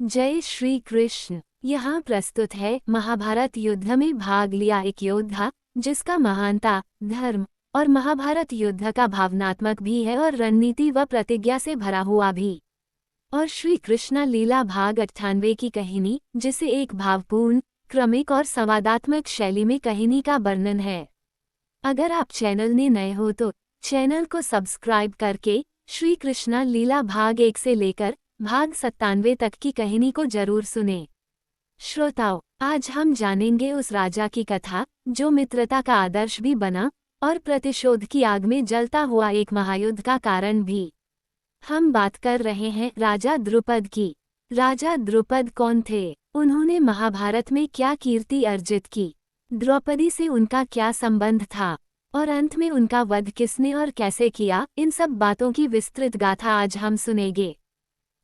जय श्री कृष्ण। यहाँ प्रस्तुत है महाभारत युद्ध में भाग लिया एक योद्धा जिसका महानता, धर्म और महाभारत युद्ध का भावनात्मक भी है और रणनीति व प्रतिज्ञा से भरा हुआ भी। और श्री कृष्ण लीला भाग 98 की कहानी, जिसे एक भावपूर्ण, क्रमिक और संवादात्मक शैली में कहानी का वर्णन है। अगर आप चैनल में नए हो तो चैनल को सब्सक्राइब करके श्री कृष्ण लीला भाग 1 से लेकर भाग 97 तक की कहानी को जरूर सुने। श्रोताओं, आज हम जानेंगे उस राजा की कथा जो मित्रता का आदर्श भी बना और प्रतिशोध की आग में जलता हुआ एक महायुद्ध का कारण भी। हम बात कर रहे हैं राजा द्रुपद की। राजा द्रुपद कौन थे? उन्होंने महाभारत में क्या कीर्ति अर्जित की? द्रौपदी से उनका क्या संबंध था? और अंत में उनका वध किसने और कैसे किया? इन सब बातों की विस्तृत गाथा आज हम सुनेंगे।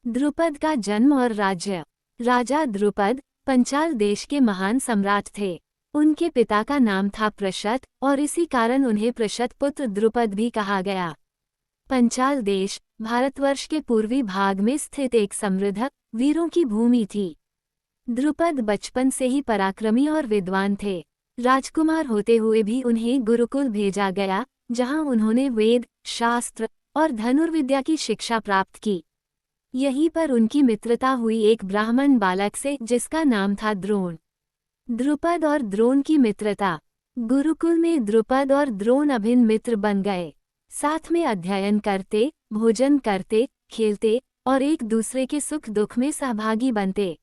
द्रुपद का जन्म और राज्य। राजा द्रुपद पंचाल देश के महान सम्राट थे। उनके पिता का नाम था प्रशत और इसी कारण उन्हें प्रशत पुत्र द्रुपद भी कहा गया। पंचाल देश भारतवर्ष के पूर्वी भाग में स्थित एक समृद्ध वीरों की भूमि थी। द्रुपद बचपन से ही पराक्रमी और विद्वान थे। राजकुमार होते हुए भी उन्हें गुरुकुल भेजा गया, जहां उन्होंने वेद, शास्त्र और धनुर्विद्या की शिक्षा प्राप्त की। यहीं पर उनकी मित्रता हुई एक ब्राह्मण बालक से जिसका नाम था द्रोण। द्रुपद और द्रोण की मित्रता। गुरुकुल में द्रुपद और द्रोण अभिन्न मित्र बन गए। साथ में अध्ययन करते, भोजन करते, खेलते और एक दूसरे के सुख दुख में सहभागी बनते।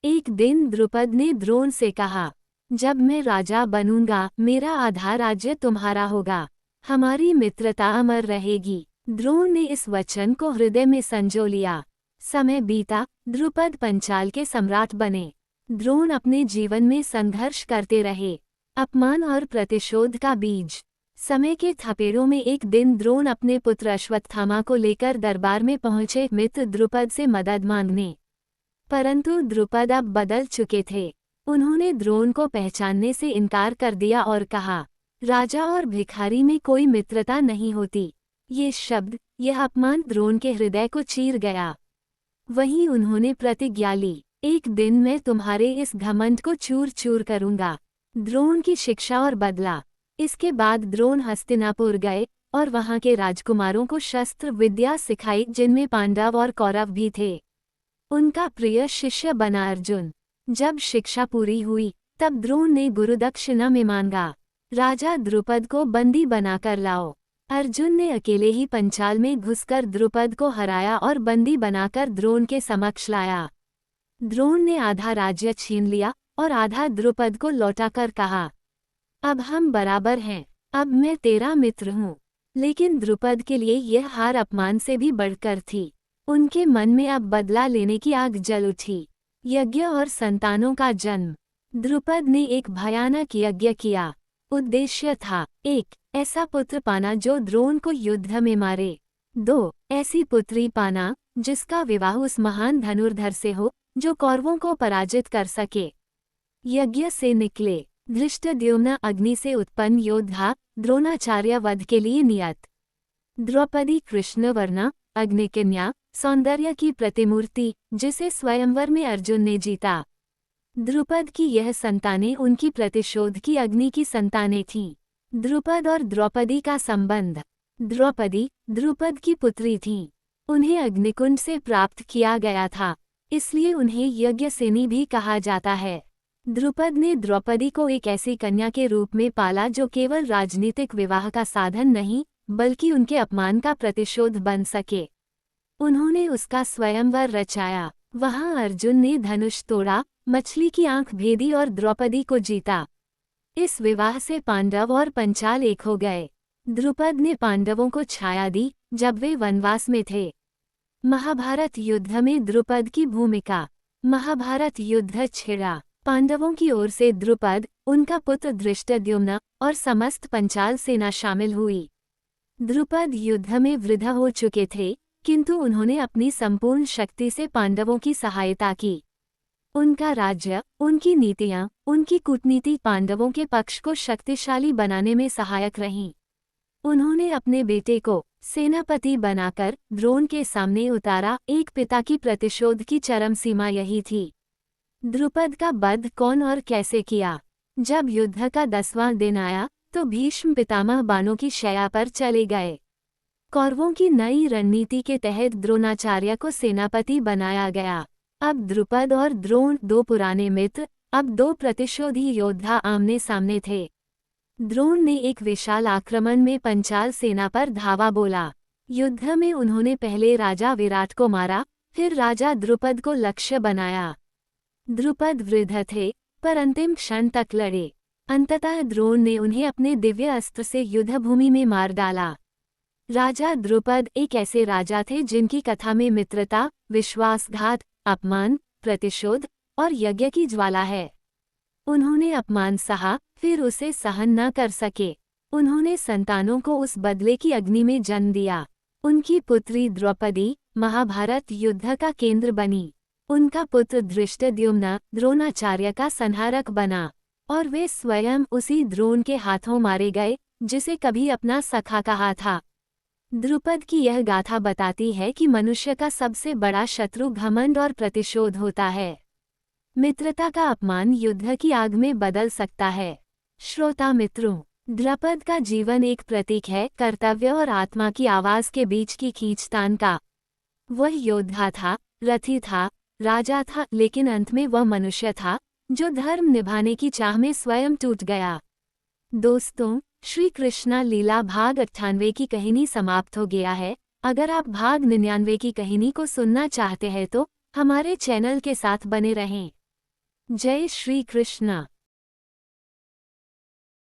एक दिन द्रुपद ने द्रोण से कहा, जब मैं राजा बनूंगा मेरा आधा राज्य तुम्हारा होगा। हमारी मित्रता अमर रहेगी। द्रोण ने इस वचन को हृदय में संजो लिया। समय बीता, द्रुपद पंचाल के सम्राट बने। द्रोण अपने जीवन में संघर्ष करते रहे, अपमान और प्रतिशोध का बीज। समय के थपेड़ों में एक दिन द्रोण अपने पुत्र अश्वत्थामा को लेकर दरबार में पहुंचे मित्र द्रुपद से मदद मांगने। परंतु द्रुपद अब बदल चुके थे। उन्होंने द्रोण को पहचानने से इनकार कर दिया और कहा, राजा और भिखारी में कोई मित्रता नहीं होती। ये शब्द, यह अपमान द्रोण के हृदय को चीर गया। वहीं उन्होंने प्रतिज्ञा ली, एक दिन मैं तुम्हारे इस घमंड को चूर चूर करूंगा। द्रोण की शिक्षा और बदला। इसके बाद द्रोण हस्तिनापुर गए और वहां के राजकुमारों को शस्त्र विद्या सिखाई, जिनमें पांडव और कौरव भी थे। उनका प्रिय शिष्य बना अर्जुन। जब शिक्षा पूरी हुई तब द्रोण ने गुरुदक्षिणा में मांगा, राजा द्रुपद को बंदी बनाकर लाओ। अर्जुन ने अकेले ही पंचाल में घुसकर द्रुपद को हराया और बंदी बनाकर द्रोण के समक्ष लाया। द्रोण ने आधा राज्य छीन लिया और आधा द्रुपद को लौटाकर कहा, अब हम बराबर हैं, अब मैं तेरा मित्र हूँ। लेकिन द्रुपद के लिए यह हार अपमान से भी बढ़कर थी। उनके मन में अब बदला लेने की आग जल उठी। यज्ञ और संतानों का जन्म। द्रुपद ने एक भयानक यज्ञ किया। उद्देश्य था, 1. ऐसा पुत्र पाना जो द्रोण को युद्ध में मारे। 2. ऐसी पुत्री पाना जिसका विवाह उस महान धनुर्धर से हो जो कौरवों को पराजित कर सके। यज्ञ से निकले धृष्टद्युम्न अग्नि से उत्पन्न योद्धा, द्रोणाचार्य वध के लिए नियत। द्रौपदी कृष्णवर्णा, अग्निकन्या, सौंदर्य की प्रतिमूर्ति, जिसे स्वयंवर में अर्जुन ने जीता। द्रुपद की यह संतानें उनकी प्रतिशोध की अग्नि की संतानें थीं। द्रुपद और द्रौपदी का संबंध। द्रौपदी द्रुपद की पुत्री थीं। उन्हें अग्निकुंड से प्राप्त किया गया था, इसलिए उन्हें यज्ञसेनी भी कहा जाता है। द्रुपद ने द्रौपदी को एक ऐसी कन्या के रूप में पाला जो केवल राजनीतिक विवाह का साधन नहीं बल्कि उनके अपमान का प्रतिशोध बन सके। उन्होंने उसका स्वयंवर रचाया। वहां अर्जुन ने धनुष तोड़ा, मछली की आंख भेदी और द्रौपदी को जीता। इस विवाह से पांडव और पंचाल एक हो गए। द्रुपद ने पांडवों को छाया दी जब वे वनवास में थे। महाभारत युद्ध में द्रुपद की भूमिका। महाभारत युद्ध छिड़ा। पांडवों की ओर से द्रुपद, उनका पुत्र धृष्टद्युम्न और समस्त पंचाल सेना शामिल हुई। द्रुपद युद्ध में वृद्ध हो चुके थे, किंतु उन्होंने अपनी संपूर्ण शक्ति से पांडवों की सहायता की। उनका राज्य, उनकी नीतियां, उनकी कूटनीति पांडवों के पक्ष को शक्तिशाली बनाने में सहायक रहीं। उन्होंने अपने बेटे को सेनापति बनाकर द्रोण के सामने उतारा। एक पिता की प्रतिशोध की चरम सीमा यही थी। द्रुपद का वध कौन और कैसे किया? जब युद्ध का 10वां दिन आया तो भीष्म पितामह बाणों की शैया पर चले गए। कौरवों की नई रणनीति के तहत द्रोणाचार्य को सेनापति बनाया गया। अब द्रुपद और द्रोण, दो पुराने मित्र, अब दो प्रतिशोधी योद्धा आमने सामने थे। द्रोण ने एक विशाल आक्रमण में पंचाल सेना पर धावा बोला। युद्ध में उन्होंने पहले राजा विराट को मारा, फिर राजा द्रुपद को लक्ष्य बनाया। द्रुपद वृद्ध थे, पर अंतिम क्षण तक लड़े। अंततः द्रोण ने उन्हें अपने दिव्य अस्त्र से युद्धभूमि में मार डाला। राजा द्रुपद एक ऐसे राजा थे जिनकी कथा में मित्रता, विश्वासघात, अपमान, प्रतिशोध और यज्ञ की ज्वाला है। उन्होंने अपमान सहा, फिर उसे सहन न कर सके। उन्होंने संतानों को उस बदले की अग्नि में जन्म दिया। उनकी पुत्री द्रौपदी महाभारत युद्ध का केंद्र बनी। उनका पुत्र धृष्टद्युम्न द्रोणाचार्य का संहारक बना, और वे स्वयं उसी द्रोण के हाथों मारे गए जिसे कभी अपना सखा कहा था। द्रुपद की यह गाथा बताती है कि मनुष्य का सबसे बड़ा शत्रु घमंड और प्रतिशोध होता है। मित्रता का अपमान युद्ध की आग में बदल सकता है। श्रोता मित्रों, द्रुपद का जीवन एक प्रतीक है कर्तव्य और आत्मा की आवाज के बीच की खींचतान का। वह योद्धा था, रथी था, राजा था, लेकिन अंत में वह मनुष्य था जो धर्म निभाने की चाह में स्वयं टूट गया। दोस्तों, श्री कृष्णा लीला भाग 98 की कहानी समाप्त हो गया है। अगर आप भाग 99 की कहानी को सुनना चाहते हैं तो हमारे चैनल के साथ बने रहें। जय श्री कृष्णा।